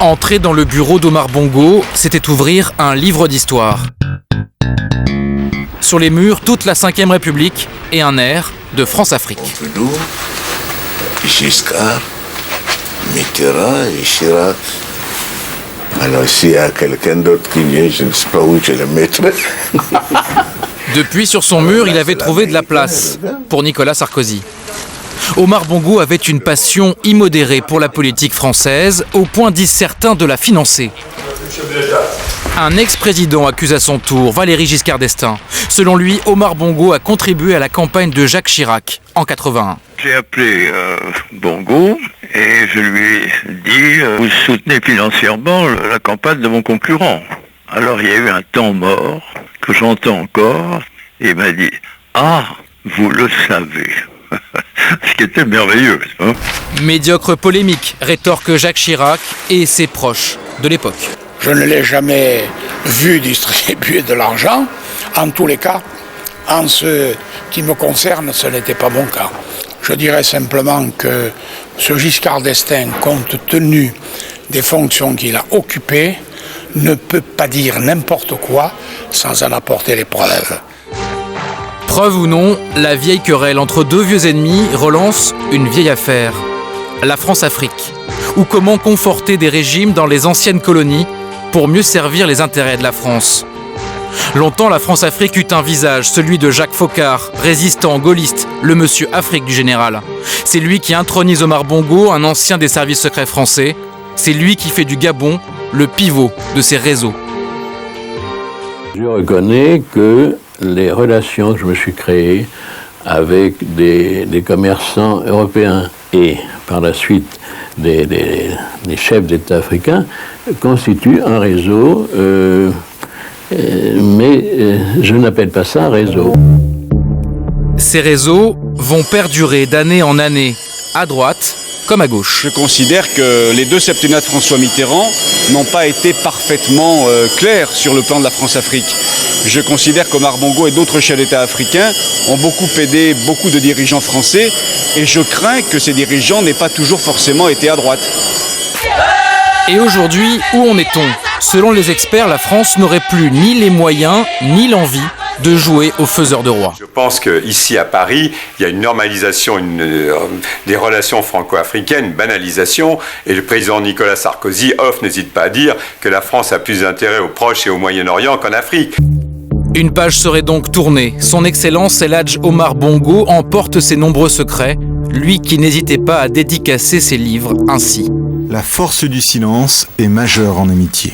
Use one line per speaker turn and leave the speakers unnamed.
Entrer dans le bureau d'Omar Bongo, c'était ouvrir un livre d'histoire. Sur les murs, toute la Ve République et un air de France-Afrique.
Pompidou, Giscard, Mitterrand et Chirac. Alors s'il y a quelqu'un d'autre qui vient, je ne sais pas où je le mettrai.
Depuis, sur son mur, il avait trouvé de la place pour Nicolas Sarkozy. Omar Bongo avait une passion immodérée pour la politique française, au point, disent certains, de la financer. Un ex-président accuse à son tour Valéry Giscard d'Estaing. Selon lui, Omar Bongo a contribué à la campagne de Jacques Chirac en 81.
J'ai appelé Bongo et je lui ai dit « Vous soutenez financièrement la campagne de mon concurrent ». Alors il y a eu un temps mort que j'entends encore et il m'a dit « Ah, vous le savez ». Ce qui était merveilleux. Hein.
Médiocre polémique, rétorque Jacques Chirac et ses proches de l'époque.
Je ne l'ai jamais vu distribuer de l'argent. En tous les cas, en ce qui me concerne, ce n'était pas mon cas. Je dirais simplement que ce Giscard d'Estaing, compte tenu des fonctions qu'il a occupées, ne peut pas dire n'importe quoi sans en apporter les preuves.
Preuve ou non, la vieille querelle entre deux vieux ennemis relance une vieille affaire. La France-Afrique. Ou comment conforter des régimes dans les anciennes colonies pour mieux servir les intérêts de la France. Longtemps, la France-Afrique eut un visage, celui de Jacques Foccart, résistant gaulliste, le monsieur Afrique du général. C'est lui qui intronise Omar Bongo, un ancien des services secrets français. C'est lui qui fait du Gabon le pivot de ces réseaux.
Je reconnais que les relations que je me suis créées avec des commerçants européens et par la suite des chefs d'État africains constituent un réseau, mais je n'appelle pas ça un réseau.
Ces réseaux vont perdurer d'année en année, à droite comme à gauche.
Je considère que les deux septennats de François Mitterrand n'ont pas été parfaitement clairs sur le plan de la France-Afrique. Je considère qu'Omar Bongo et d'autres chefs d'État africains ont beaucoup aidé beaucoup de dirigeants français et je crains que ces dirigeants n'aient pas toujours forcément été à droite.
Et aujourd'hui, où en est-on ? Selon les experts, la France n'aurait plus ni les moyens ni l'envie de jouer aux faiseurs de roi.
Je pense qu'ici à Paris, il y a une normalisation des relations franco-africaines, une banalisation, et le président Nicolas Sarkozy n'hésite pas à dire que la France a plus d'intérêt au Proche et au Moyen-Orient qu'en Afrique.
Une page serait donc tournée. Son Excellence El Hadj Omar Bongo emporte ses nombreux secrets, lui qui n'hésitait pas à dédicacer ses livres ainsi.
La force du silence est majeure en amitié.